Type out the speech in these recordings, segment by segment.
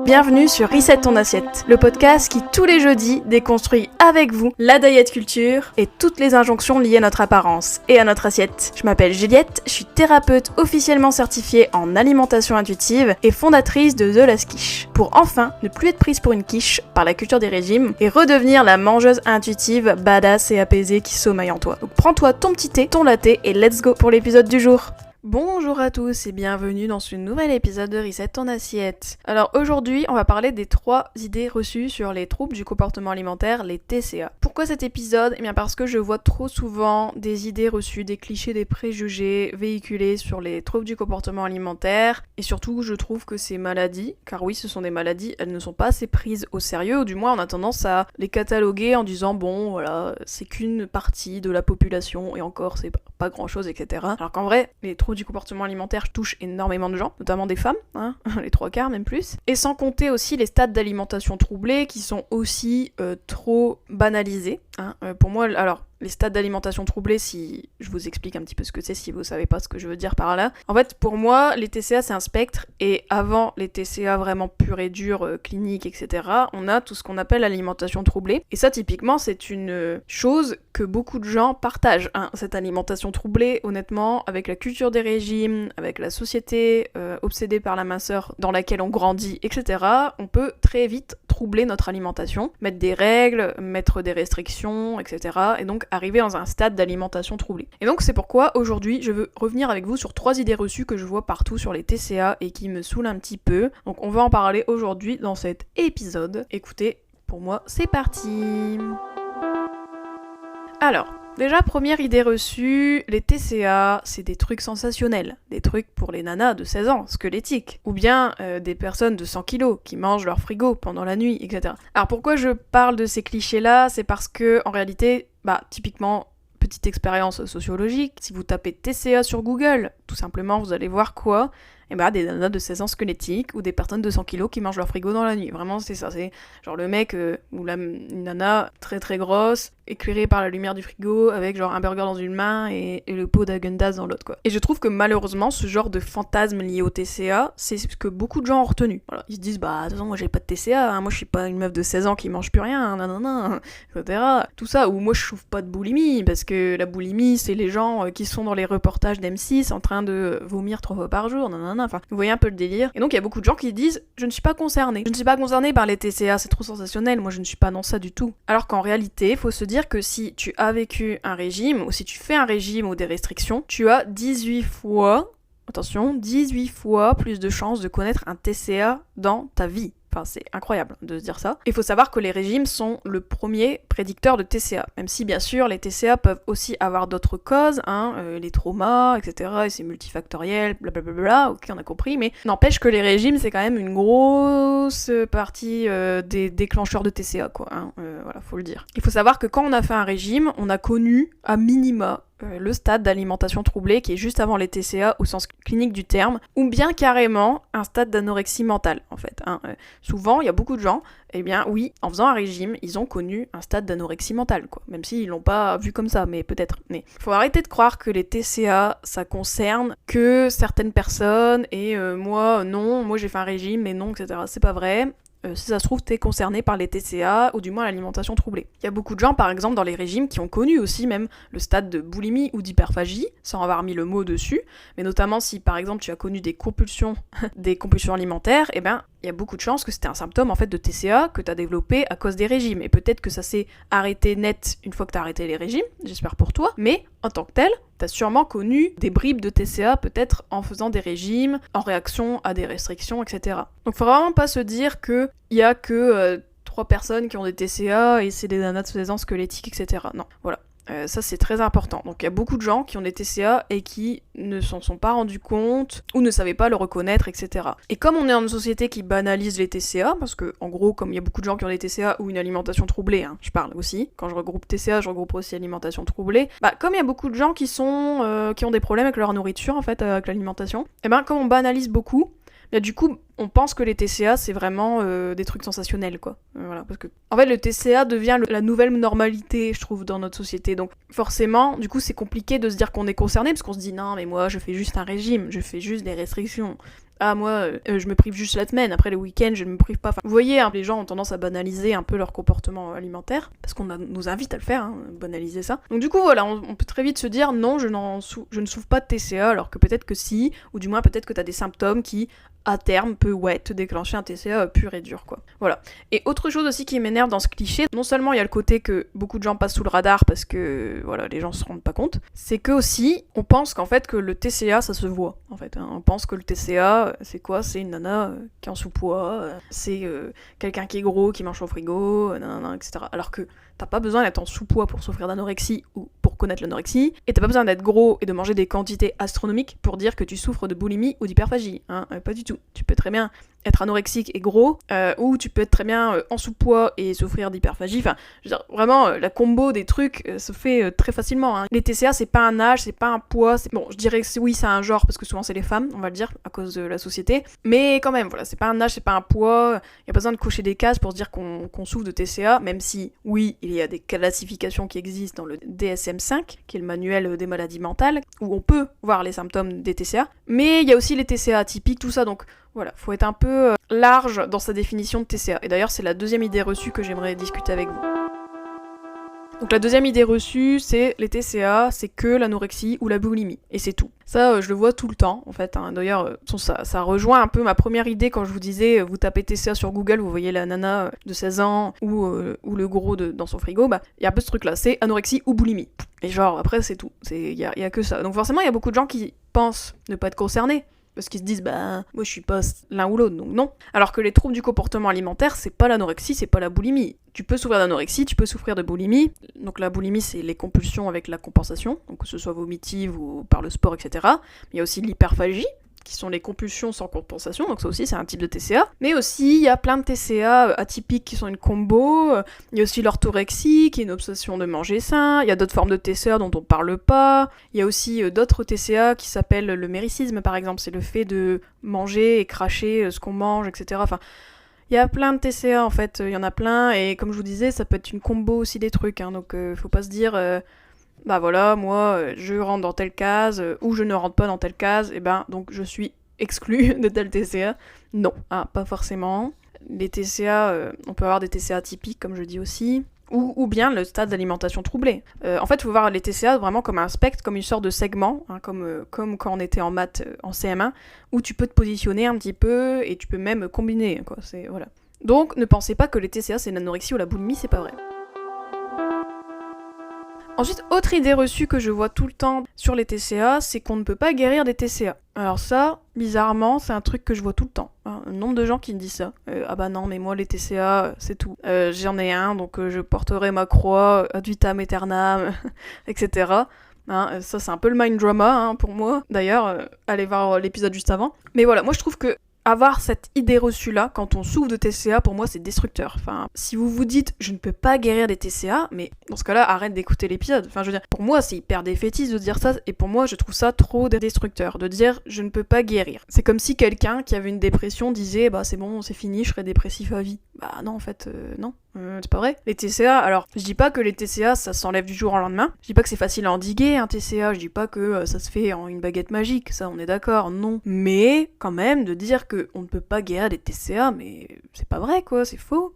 Bienvenue sur Reset ton assiette, le podcast qui tous les jeudis déconstruit avec vous la diet culture et toutes les injonctions liées à notre apparence et à notre assiette. Je m'appelle Juliette, je suis thérapeute officiellement certifiée en alimentation intuitive et fondatrice de The Last Quiche, pour enfin ne plus être prise pour une quiche par la culture des régimes et redevenir la mangeuse intuitive, badass et apaisée qui sommeille en toi. Donc prends-toi ton petit thé, ton latte et let's go pour l'épisode du jour. Bonjour à tous et bienvenue dans ce nouvel épisode de Reset ton assiette. Alors aujourd'hui, on va parler des 3 idées reçues sur les troubles du comportement alimentaire, les TCA. Pourquoi cet épisode ? Eh bien parce que je vois trop souvent des idées reçues, des clichés, des préjugés véhiculés sur les troubles du comportement alimentaire et surtout je trouve que ces maladies, car oui ce sont des maladies, elles ne sont pas assez prises au sérieux ou du moins on a tendance à les cataloguer en disant bon voilà, c'est qu'une partie de la population et encore c'est pas grand chose etc. Alors qu'en vrai, les troubles du comportement alimentaire touche énormément de gens, notamment des femmes, hein, les 3/4 même plus, et sans compter aussi les stades d'alimentation troublés qui sont aussi trop banalisés. Hein. Pour moi, alors, les stades d'alimentation troublés, si je vous explique un petit peu ce que c'est, si vous savez pas ce que je veux dire par là. En fait, pour moi, les TCA, c'est un spectre, et avant les TCA vraiment purs et durs, cliniques, etc., on a tout ce qu'on appelle l'alimentation troublée. Et ça, typiquement, c'est une chose que beaucoup de gens partagent, hein, cette alimentation troublée, honnêtement, avec la culture des régimes, avec la société obsédée par la minceur dans laquelle on grandit, etc., on peut très vite troubler notre alimentation, mettre des règles, mettre des restrictions, etc., et donc arriver dans un stade d'alimentation troublée. Et donc c'est pourquoi aujourd'hui je veux revenir avec vous sur 3 idées reçues que je vois partout sur les TCA et qui me saoulent un petit peu. Donc on va en parler aujourd'hui dans cet épisode. Écoutez, pour moi c'est parti. Alors, déjà, première idée reçue, les TCA, c'est des trucs sensationnels, des trucs pour les nanas de 16 ans, squelettiques, ou bien des personnes de 100 kilos qui mangent leur frigo pendant la nuit, etc. Alors pourquoi je parle de ces clichés-là ? C'est parce que, en réalité, typiquement, petite expérience sociologique, si vous tapez TCA sur Google, tout simplement, vous allez voir quoi ? Des nanas de 16 ans squelettiques ou des personnes de 100 kilos qui mangent leur frigo dans la nuit. Vraiment, c'est ça. C'est genre le mec ou une nana très très grosse, éclairée par la lumière du frigo, avec genre un burger dans une main et le pot d'Haagen-Dazs dans l'autre, quoi. Et je trouve que malheureusement, ce genre de fantasme lié au TCA, c'est ce que beaucoup de gens ont retenu. Voilà. Ils se disent, de toute façon, moi j'ai pas de TCA, hein, moi je suis pas une meuf de 16 ans qui mange plus rien, nanana, etc. Tout ça, ou moi je souffre pas de boulimie, parce que la boulimie, c'est les gens qui sont dans les reportages d'M6 en train de vomir 3 fois par jour, nanana. Enfin, vous voyez un peu le délire. Et donc il y a beaucoup de gens qui disent je ne suis pas concernée. Je ne suis pas concernée par les TCA, c'est trop sensationnel, moi je ne suis pas dans ça du tout. Alors qu'en réalité, il faut se dire que si tu as vécu un régime, ou si tu fais un régime ou des restrictions, tu as 18 fois plus de chances de connaître un TCA dans ta vie. Enfin, c'est incroyable de se dire ça. Il faut savoir que les régimes sont le premier prédicteur de TCA. Même si, bien sûr, les TCA peuvent aussi avoir d'autres causes, les traumas, etc. Et c'est multifactoriel, blablabla, ok, on a compris. Mais n'empêche que les régimes, c'est quand même une grosse partie des déclencheurs de TCA, quoi. Voilà, faut le dire. Il faut savoir que quand on a fait un régime, on a connu, à minima, le stade d'alimentation troublée qui est juste avant les TCA au sens clinique du terme, ou bien carrément un stade d'anorexie mentale en fait. Souvent, il y a beaucoup de gens, oui, en faisant un régime, ils ont connu un stade d'anorexie mentale, quoi. Même s'ils l'ont pas vu comme ça, mais peut-être. Mais faut arrêter de croire que les TCA, ça concerne que certaines personnes, et moi, non, moi j'ai fait un régime, mais non, etc. C'est pas vrai. Si ça se trouve, t'es concerné par les TCA, ou du moins l'alimentation troublée. Il y a beaucoup de gens, par exemple, dans les régimes, qui ont connu aussi même le stade de boulimie ou d'hyperphagie, sans avoir mis le mot dessus, mais notamment si, par exemple, tu as connu des compulsions alimentaires, il y a beaucoup de chances que c'était un symptôme, en fait, de TCA que t'as développé à cause des régimes. Et peut-être que ça s'est arrêté net une fois que t'as arrêté les régimes, j'espère pour toi, mais en tant que tel, t'as sûrement connu des bribes de TCA, peut-être en faisant des régimes, en réaction à des restrictions, etc. Donc faut vraiment pas se dire qu'il y a que 3 personnes qui ont des TCA et c'est des nanas de 16 ans squelettiques, etc. Non, voilà. Ça c'est très important. Donc il y a beaucoup de gens qui ont des TCA et qui ne s'en sont pas rendus compte ou ne savaient pas le reconnaître, etc. Et comme on est dans une société qui banalise les TCA, parce que en gros comme il y a beaucoup de gens qui ont des TCA ou une alimentation troublée, je parle aussi, quand je regroupe TCA je regroupe aussi alimentation troublée, comme il y a beaucoup de gens qui ont des problèmes avec leur nourriture en fait, avec l'alimentation, comme on banalise beaucoup, Là, du coup, on pense que les TCA, c'est vraiment des trucs sensationnels, quoi. Voilà, parce que, en fait, le TCA devient la nouvelle normalité, je trouve, dans notre société. Donc, forcément, du coup, c'est compliqué de se dire qu'on est concerné, parce qu'on se dit, non, mais moi, je fais juste un régime, je fais juste des restrictions. Ah, moi, je me prive juste la semaine, après le week-end, je ne me prive pas. Enfin, vous voyez, hein, les gens ont tendance à banaliser un peu leur comportement alimentaire, parce qu'on nous invite à le faire, hein, banaliser ça. Donc du coup, voilà, on peut très vite se dire, non, je ne souffre pas de TCA, alors que peut-être que si, ou du moins peut-être que t'as des symptômes qui, à terme, peut, te déclencher un TCA pur et dur, quoi. Voilà. Et autre chose aussi qui m'énerve dans ce cliché, non seulement il y a le côté que beaucoup de gens passent sous le radar parce que, voilà, les gens se rendent pas compte, c'est que aussi, on pense qu'en fait, que le TCA, ça se voit, en fait. Hein. On pense que le TCA, c'est quoi ? C'est une nana qui est en sous-poids, c'est quelqu'un qui est gros, qui mange au frigo, nanana, etc. Alors que t'as pas besoin d'être en sous-poids pour souffrir d'anorexie ou pour connaître l'anorexie, et t'as pas besoin d'être gros et de manger des quantités astronomiques pour dire que tu souffres de boulimie ou d'hyperphagie. Hein, pas du tout. Tu peux très bien être anorexique et gros, ou tu peux être très bien en sous-poids et souffrir d'hyperphagie. Enfin, je veux dire, vraiment, la combo des trucs se fait très facilement. Hein. Les TCA, c'est pas un âge, c'est pas un poids. Bon, je dirais que oui, c'est un genre, parce que souvent c'est les femmes, on va le dire, à cause de la société. Mais quand même, voilà, c'est pas un âge, c'est pas un poids. Y a pas besoin de cocher des cases pour se dire qu'on souffre de TCA, même si, oui, il y a des classifications qui existent dans le DSM-5, qui est le manuel des maladies mentales, où on peut voir les symptômes des TCA. Mais il y a aussi les TCA atypiques, tout ça, donc voilà, faut être un peu large dans sa définition de TCA. Et d'ailleurs, c'est la deuxième idée reçue que j'aimerais discuter avec vous. Donc la deuxième idée reçue, c'est les TCA, c'est que l'anorexie ou la boulimie. Et c'est tout. Ça, je le vois tout le temps, en fait. Hein. D'ailleurs, ça rejoint un peu ma première idée quand je vous disais, vous tapez TCA sur Google, vous voyez la nana de 16 ans ou le gros dans son frigo, bah, il y a un peu ce truc-là, c'est anorexie ou boulimie. Et genre, après, c'est tout. Il y a que ça. Donc forcément, il y a beaucoup de gens qui pensent ne pas être concernés. Parce qu'ils se disent, bah, moi je suis pas l'un ou l'autre, donc non. Alors que les troubles du comportement alimentaire, c'est pas l'anorexie, c'est pas la boulimie. Tu peux souffrir d'anorexie, tu peux souffrir de boulimie. Donc la boulimie, c'est les compulsions avec la compensation, donc que ce soit vomitive ou par le sport, etc. Mais il y a aussi l'hyperphagie, qui sont les compulsions sans compensation, donc ça aussi c'est un type de TCA. Mais aussi, il y a plein de TCA atypiques qui sont une combo, il y a aussi l'orthorexie, qui est une obsession de manger sain, il y a d'autres formes de TCA dont on parle pas, il y a aussi d'autres TCA qui s'appellent le méricisme par exemple, c'est le fait de manger et cracher ce qu'on mange, etc. Enfin, il y a plein de TCA en fait, il y en a plein, et comme je vous disais, ça peut être une combo aussi des trucs, hein, donc faut pas se dire... bah voilà, moi, je rentre dans telle case, ou je ne rentre pas dans telle case, et ben, donc je suis exclue de tel TCA. Non, pas forcément. Les TCA, on peut avoir des TCA typiques, comme je dis aussi, ou bien le stade d'alimentation troublée. En fait, il faut voir les TCA vraiment comme un spectre, comme une sorte de segment, hein, comme quand on était en maths en CM1, où tu peux te positionner un petit peu, et tu peux même combiner, quoi, voilà. Donc, ne pensez pas que les TCA, c'est l'anorexie ou la boulimie, c'est pas vrai. Ensuite, autre idée reçue que je vois tout le temps sur les TCA, c'est qu'on ne peut pas guérir des TCA. Alors ça, bizarrement, c'est un truc que je vois tout le temps. Hein. Un nombre de gens qui me disent ça. Ah bah non, mais moi les TCA, c'est tout. J'en ai un, donc je porterai ma croix ad vitam aeternam, etc. Hein, ça c'est un peu le mind drama hein, pour moi. D'ailleurs, allez voir l'épisode juste avant. Mais voilà, moi je trouve que avoir cette idée reçue-là, quand on souffre de TCA, pour moi, c'est destructeur. Enfin, si vous vous dites « je ne peux pas guérir des TCA », mais dans ce cas-là, arrête d'écouter l'épisode. Enfin, je veux dire, pour moi, c'est hyper défaitiste de dire ça, et pour moi, je trouve ça trop destructeur, de dire « je ne peux pas guérir ». C'est comme si quelqu'un qui avait une dépression disait « bah c'est bon, c'est fini, je serai dépressif à vie ». Bah non, en fait, non. C'est pas vrai. Les TCA, alors, je dis pas que les TCA, ça s'enlève du jour au lendemain. Je dis pas que c'est facile à endiguer, un TCA. Je dis pas que ça se fait en une baguette magique. Ça, on est d'accord, non. Mais, quand même, de dire qu'on ne peut pas guérir des TCA, mais c'est pas vrai, quoi, c'est faux.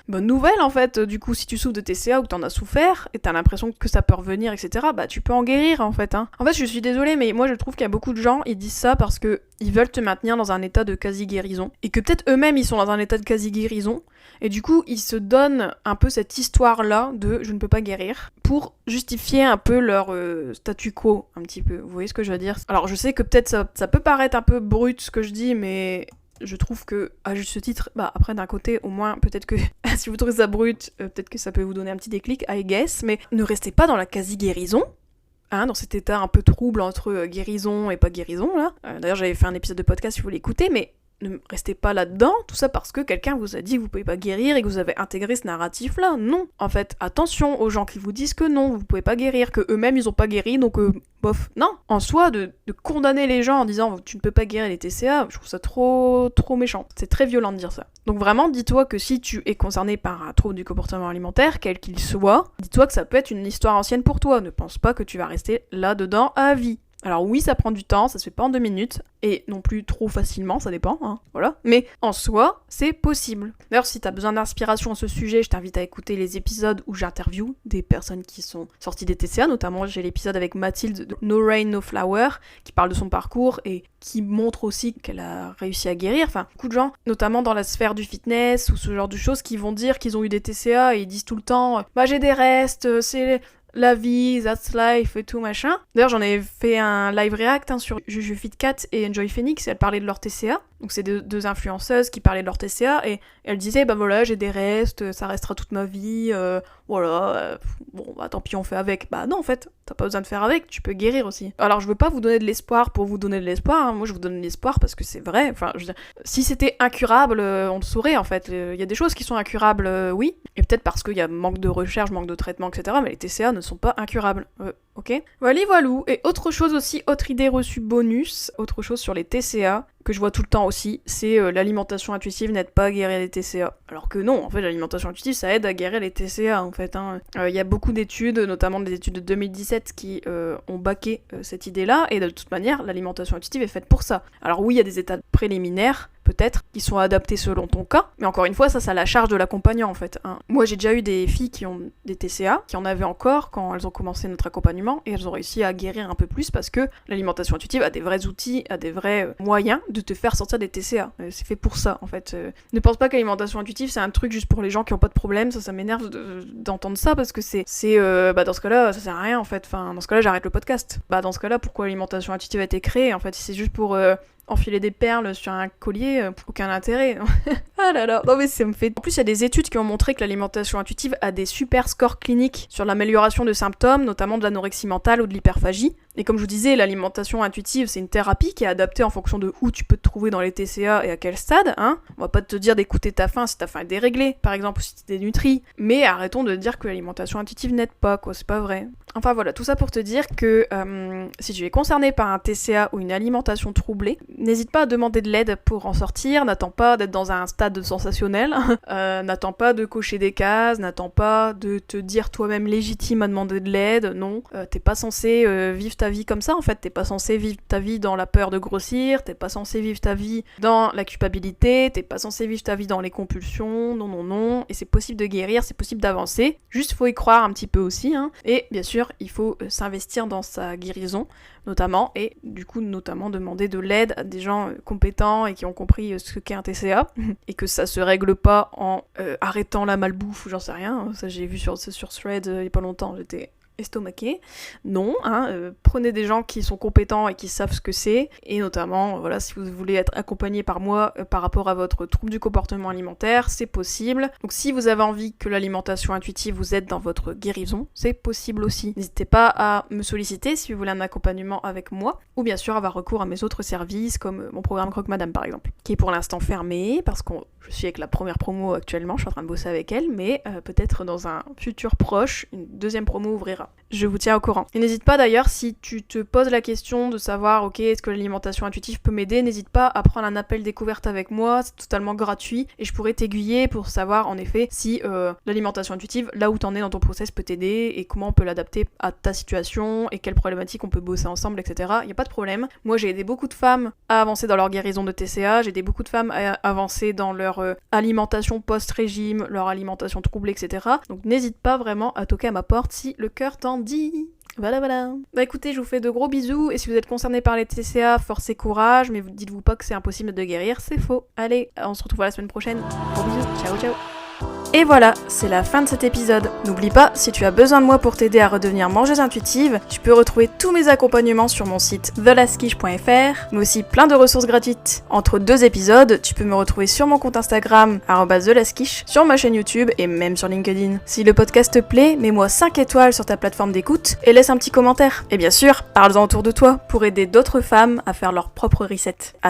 Bonne nouvelle, en fait. Du coup, si tu souffres de TCA ou que t'en as souffert, et t'as l'impression que ça peut revenir, etc., bah, tu peux en guérir, en fait, hein. En fait, je suis désolée, mais moi, je trouve qu'il y a beaucoup de gens, ils disent ça parce que ils veulent te maintenir dans un état de quasi-guérison. Et que peut-être eux-mêmes, ils sont dans un état de quasi-guérison. Et du coup, ils se donnent un peu cette histoire-là de « je ne peux pas guérir » pour justifier un peu leur statu quo, un petit peu. Vous voyez ce que je veux dire ? Alors, je sais que peut-être ça peut paraître un peu brut ce que je dis, mais je trouve que, à juste titre, bah après d'un côté, au moins, peut-être que si vous trouvez ça brut, peut-être que ça peut vous donner un petit déclic, I guess, mais ne restez pas dans la quasi-guérison. Hein, dans cet état un peu trouble entre guérison et pas guérison, là. D'ailleurs, j'avais fait un épisode de podcast si vous voulez l'écouter, mais ne restez pas là-dedans, tout ça parce que quelqu'un vous a dit que vous pouvez pas guérir et que vous avez intégré ce narratif-là. Non. En fait, attention aux gens qui vous disent que non, vous pouvez pas guérir, que eux-mêmes ils ont pas guéri, donc bof. Non. En soi, de condamner les gens en disant tu ne peux pas guérir les TCA, je trouve ça trop méchant. C'est très violent de dire ça. Donc vraiment, dis-toi que si tu es concerné par un trouble du comportement alimentaire, quel qu'il soit, dis-toi que ça peut être une histoire ancienne pour toi. Ne pense pas que tu vas rester là-dedans à vie. Alors oui, ça prend du temps, ça se fait pas en 2 minutes, et non plus trop facilement, ça dépend, hein, voilà. Mais en soi, c'est possible. D'ailleurs, si t'as besoin d'inspiration à ce sujet, je t'invite à écouter les épisodes où j'interviewe des personnes qui sont sorties des TCA, notamment j'ai l'épisode avec Mathilde de No Rain, No Flower, qui parle de son parcours et qui montre aussi qu'elle a réussi à guérir. Enfin, beaucoup de gens, notamment dans la sphère du fitness ou ce genre de choses, qui vont dire qu'ils ont eu des TCA et ils disent tout le temps « Bah j'ai des restes, c'est... la vie, that's life et tout machin. » D'ailleurs, j'en ai fait un live react sur Juju Fitcat et Enjoy Phoenix, et elles parlaient de leur TCA. Donc c'est deux influenceuses qui parlaient de leur TCA, et elles disaient bah voilà, j'ai des restes, ça restera toute ma vie, bon bah tant pis, on fait avec. Bah non, en fait, t'as pas besoin de faire avec, tu peux guérir aussi. Alors je veux pas vous donner de l'espoir pour vous donner de l'espoir, hein. Moi je vous donne de l'espoir parce que c'est vrai. Enfin, je veux dire, si c'était incurable, on le saurait en fait. Il y a des choses qui sont incurables, oui, et peut-être parce qu'il y a manque de recherche, manque de traitement, etc. Mais les TCA ne sont pas incurables. Ok. Voilà. Et autre chose aussi, autre idée reçue bonus, autre chose sur les TCA, que je vois tout le temps aussi, c'est l'alimentation intuitive n'aide pas à guérir les TCA. Alors que non, en fait, l'alimentation intuitive, ça aide à guérir les TCA, en fait. Y a beaucoup d'études, notamment des études de 2017, qui ont baqué cette idée-là, et de toute manière, l'alimentation intuitive est faite pour ça. Alors oui, il y a des étapes préliminaires, peut-être, qui sont adaptés selon ton cas, mais encore une fois, ça c'est à la charge de l'accompagnant, en fait. Moi, j'ai déjà eu des filles qui ont des TCA, qui en avaient encore quand elles ont commencé notre accompagnement, et elles ont réussi à guérir un peu plus parce que l'alimentation intuitive a des vrais outils, a des vrais moyens de te faire sortir des TCA. C'est fait pour ça, en fait. Ne pense pas que l'alimentation intuitive, c'est un truc juste pour les gens qui ont pas de problème. Ça m'énerve d'entendre ça, parce que dans ce cas-là, ça sert à rien, en fait. Enfin, dans ce cas-là, j'arrête le podcast. Dans ce cas-là, pourquoi l'alimentation intuitive a été créée? En fait, c'est juste pour enfiler des perles sur un collier, aucun intérêt. Ah là là, non mais ça me fait... En plus, il y a des études qui ont montré que l'alimentation intuitive a des super scores cliniques sur l'amélioration de symptômes, notamment de l'anorexie mentale ou de l'hyperphagie. Et comme je vous disais, l'alimentation intuitive, c'est une thérapie qui est adaptée en fonction de où tu peux te trouver dans les TCA et à quel stade, hein. On va pas te dire d'écouter ta faim si ta faim est déréglée, par exemple, ou si t'es dénutri. Mais arrêtons de dire que l'alimentation intuitive n'aide pas, quoi, c'est pas vrai. Enfin voilà, tout ça pour te dire que si tu es concerné par un TCA ou une alimentation troublée, n'hésite pas à demander de l'aide pour en sortir, n'attends pas d'être dans un stade sensationnel, n'attends pas de cocher des cases, n'attends pas de te dire toi-même légitime à demander de l'aide, non. T'es pas censé vivre ta vie comme ça, en fait, t'es pas censé vivre ta vie dans la peur de grossir, t'es pas censé vivre ta vie dans la culpabilité, t'es pas censé vivre ta vie dans les compulsions, non, et c'est possible de guérir, c'est possible d'avancer, juste faut y croire un petit peu aussi, hein. Et bien sûr, il faut s'investir dans sa guérison, notamment, et du coup notamment demander de l'aide à des gens compétents et qui ont compris ce qu'est un TCA, et que ça se règle pas en arrêtant la malbouffe ou j'en sais rien, ça j'ai vu sur Threads il y a pas longtemps, j'étais estomaqué. Non, prenez des gens qui sont compétents et qui savent ce que c'est, et notamment, voilà, si vous voulez être accompagné par moi par rapport à votre trouble du comportement alimentaire, c'est possible. Donc si vous avez envie que l'alimentation intuitive vous aide dans votre guérison, c'est possible aussi. N'hésitez pas à me solliciter si vous voulez un accompagnement avec moi, ou bien sûr avoir recours à mes autres services, comme mon programme Croque Madame par exemple, qui est pour l'instant fermé, parce que je suis avec la première promo actuellement, je suis en train de bosser avec elle, mais peut-être dans un futur proche, une deuxième promo ouvrira. Je vous tiens au courant. Et n'hésite pas d'ailleurs, si tu te poses la question de savoir, ok, est-ce que l'alimentation intuitive peut m'aider, n'hésite pas à prendre un appel découverte avec moi, c'est totalement gratuit, et je pourrais t'aiguiller pour savoir en effet si l'alimentation intuitive, là où t'en es dans ton process, peut t'aider, et comment on peut l'adapter à ta situation, et quelles problématiques on peut bosser ensemble, etc. Y a pas de problème. Moi j'ai aidé beaucoup de femmes à avancer dans leur guérison de TCA, j'ai aidé beaucoup de femmes à avancer dans leur alimentation post-régime, leur alimentation troublée, etc. Donc n'hésite pas vraiment à toquer à ma porte si le cœur t'en dit. Voilà. Bah écoutez, je vous fais de gros bisous, et si vous êtes concerné par les TCA, force et courage, mais dites-vous pas que c'est impossible de guérir, c'est faux. Allez, on se retrouve la semaine prochaine. Gros bisous, ciao. Et voilà, c'est la fin de cet épisode. N'oublie pas, si tu as besoin de moi pour t'aider à redevenir mangeuse intuitive, tu peux retrouver tous mes accompagnements sur mon site thelaskish.fr, mais aussi plein de ressources gratuites. Entre 2 épisodes, tu peux me retrouver sur mon compte Instagram, @thelaskish, sur ma chaîne YouTube et même sur LinkedIn. Si le podcast te plaît, mets-moi 5 étoiles sur ta plateforme d'écoute et laisse un petit commentaire. Et bien sûr, parle-en autour de toi pour aider d'autres femmes à faire leur propre reset. À bientôt.